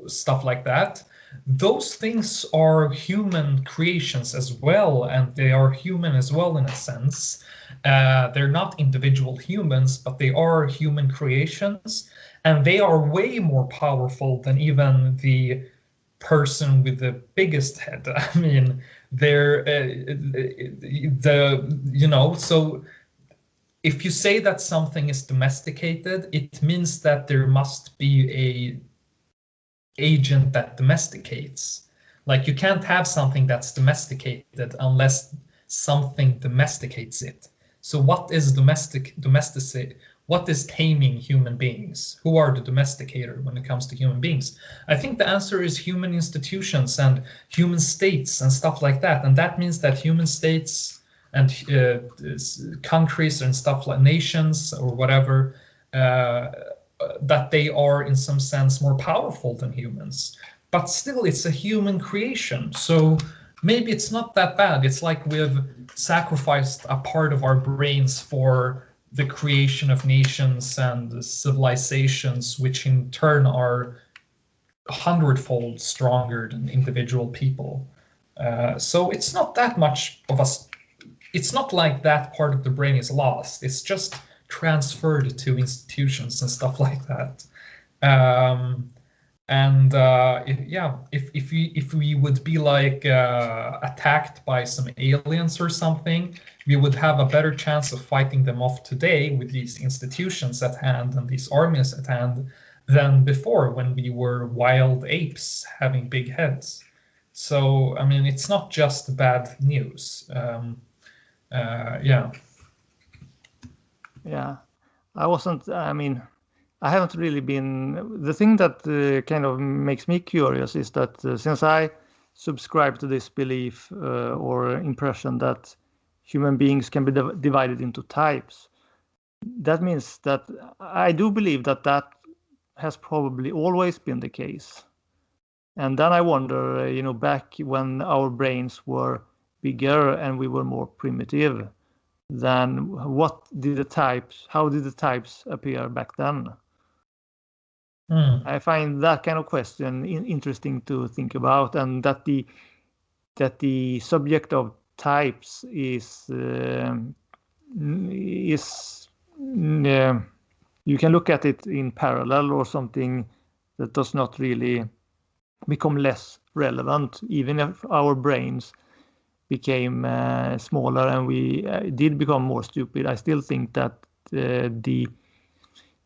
stuff like that, those things are human creations as well, and they are human as well in a sense. They're not individual humans, but they are human creations, and they are way more powerful than even the person with the biggest head. I mean, they're so if you say that something is domesticated, it means that there must be a agent that domesticates. Like, you can't have something that's domesticated unless something domesticates it. So what is domesticate? What is taming human beings? Who are the domesticator when it comes to human beings? I think the answer is human institutions and human states and stuff like that. And that means that human states and countries and stuff like nations or whatever, that they are in some sense more powerful than humans. But still, it's a human creation. So maybe it's not that bad. It's like we've sacrificed a part of our brains for the creation of nations and civilizations, which in turn are 100-fold stronger than individual people. So it's not that much of us. It's not like that part of the brain is lost. It's just transferred to institutions and stuff like that. If we would be like attacked by some aliens or something, we would have a better chance of fighting them off today with these institutions at hand and these armies at hand than before, when we were wild apes having big heads. So, I mean, it's not just bad news. Yeah, I haven't really been. The thing that kind of makes me curious is that since I subscribe to this belief or impression that human beings can be divided into types, that means that I do believe that that has probably always been the case. And then I wonder, back when our brains were bigger and we were more primitive, then how did the types appear back then? I find that kind of question interesting to think about, and that the subject of types is you can look at it in parallel, or something that does not really become less relevant, even if our brains became smaller and we did become more stupid. I still think that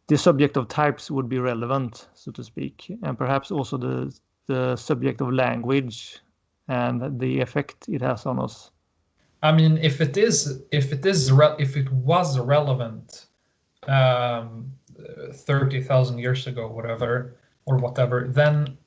the subject of types would be relevant, so to speak, and perhaps also the subject of language and the effect it has on us. I mean, if it was relevant 30,000 years ago, whatever, then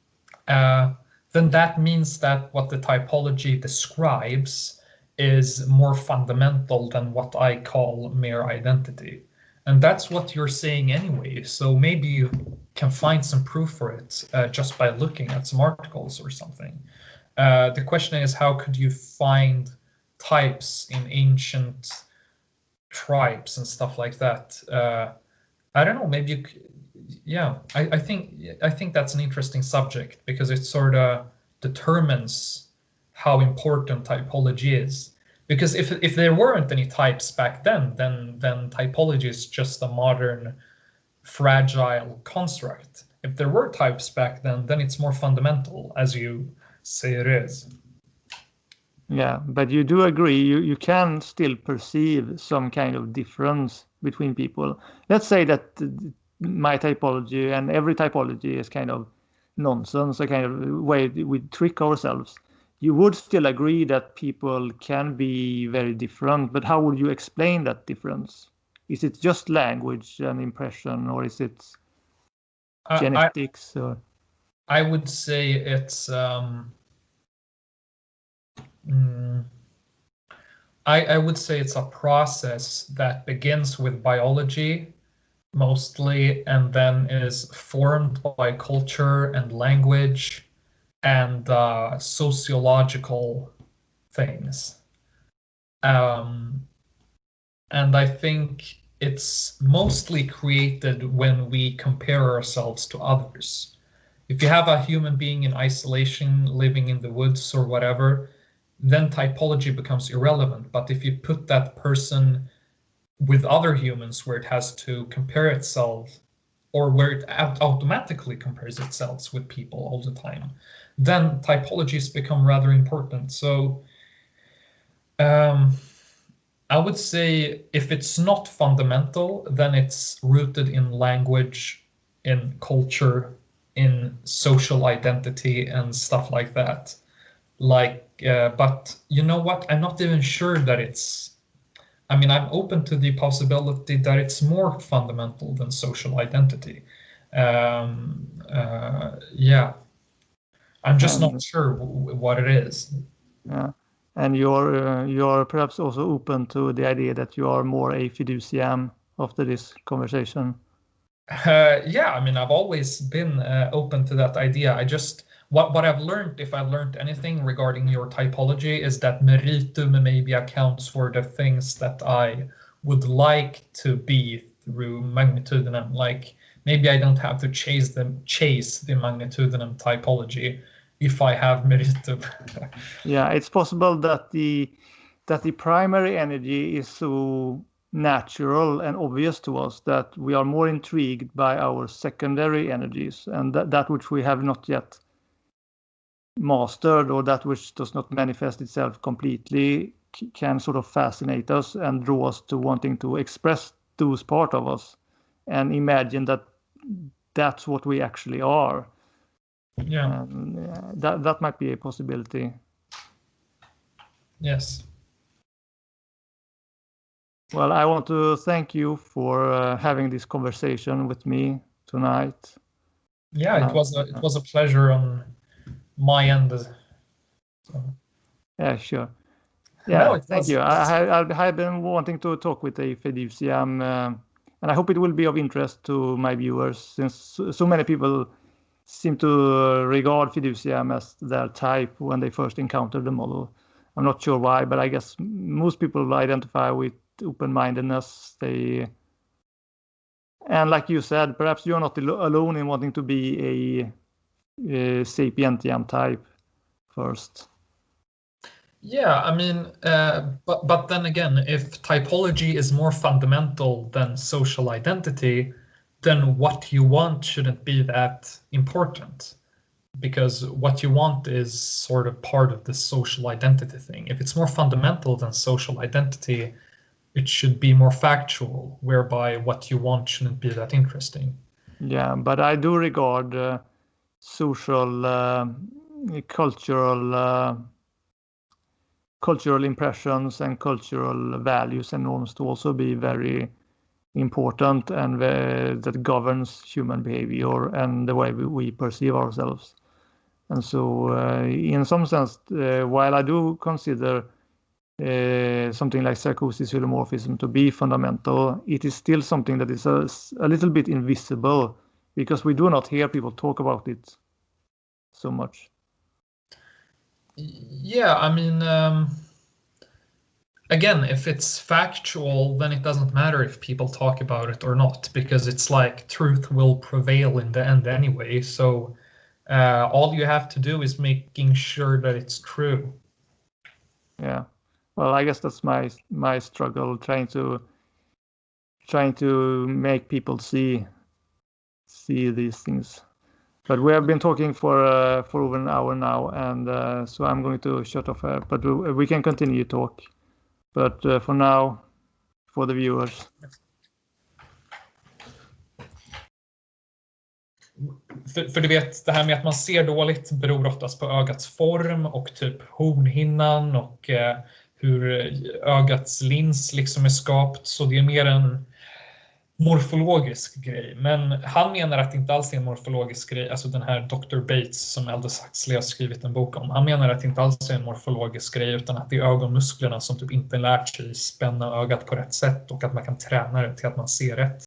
that means that what the typology describes is more fundamental than what I call mere identity. And that's what you're saying anyway. So maybe you can find some proof for it just by looking at some articles or something. The question is, how could you find types in ancient tribes and stuff like that? I don't know. Maybe I think that's an interesting subject, because it sort of determines how important typology is. Because if there weren't any types back then typology is just a modern fragile construct. If there were types back then it's more fundamental, as you say it is. Yeah, but you do agree you can still perceive some kind of difference between people. Let's say that my typology and every typology is kind of nonsense, a kind of way we trick ourselves. You would still agree that people can be very different, but how would you explain that difference? Is it just language and impression, or is it genetics? I would say it's I would say it's a process that begins with biology mostly, and then is formed by culture and language and sociological things. And I think it's mostly created when we compare ourselves to others. If you have a human being in isolation, living in the woods or whatever, then typology becomes irrelevant. But if you put that person with other humans where it has to compare itself, or where it automatically compares itself with people all the time, then typologies become rather important. So I would say if it's not fundamental, then it's rooted in language, in culture, in social identity and stuff like that. But you know what? I'm not even sure that I'm open to the possibility that it's more fundamental than social identity. Yeah. I'm just not sure what it is. Yeah. And you're perhaps also open to the idea that you are more a fiduciam after this conversation. Yeah, I've always been open to that idea. I just what I've learned, if I've learned anything regarding your typology, is that meritum maybe accounts for the things that I would like to be through magnitudinum. Like maybe I don't have to chase the magnitudinum typology if I have meritum. Yeah, it's possible that the primary energy is so natural and obvious to us that we are more intrigued by our secondary energies, and that which we have not yet mastered, or that which does not manifest itself completely, can sort of fascinate us and draw us to wanting to express those part of us and imagine that that's what we actually are. Yeah. That might be a possibility. Yes. Well, I want to thank you for having this conversation with me tonight. Yeah, it was a pleasure on my end. So. Yeah, sure. Yeah, no, thank you. I have been wanting to talk with a Fiduciam, and I hope it will be of interest to my viewers, since so many people seem to regard Fiduciam as their type when they first encounter the model. I'm not sure why, but I guess most people identify with open-mindedness. And like you said, perhaps you're not alone in wanting to be a sapientiam type first. Yeah, but then again, if typology is more fundamental than social identity, then what you want shouldn't be that important, because what you want is sort of part of the social identity thing. If it's more fundamental than social identity, it should be more factual, whereby what you want shouldn't be that interesting. Yeah, but I do regard social, cultural impressions and cultural values and norms to also be very important, and that governs human behavior and the way we perceive ourselves. And so in some sense, while I do consider something like psychosis-hylomorphism to be fundamental, it is still something that is a little bit invisible, because we do not hear people talk about it so much. Yeah, again, if it's factual, then it doesn't matter if people talk about it or not, because it's like truth will prevail in the end anyway. So all you have to do is making sure that it's true. Yeah, well, I guess that's my struggle, trying to make people see these things. But we have been talking for over an hour now, and so I'm going to shut off here. But we can continue to talk. But for now, for the viewers. För du vet, det här med att man ser dåligt beror oftast på ögats form och typ hornhinnan och hur ögats lins liksom är skapt. Så det är mer en morfologisk grej. Men han menar att det inte alls är en morfologisk grej. Alltså den här Dr. Bates som Aldous Huxley har skrivit en bok om. Han menar att det inte alls är en morfologisk grej, utan att det är ögonmusklerna som typ inte lärt sig spänna ögat på rätt sätt, och att man kan träna det till att man ser rätt.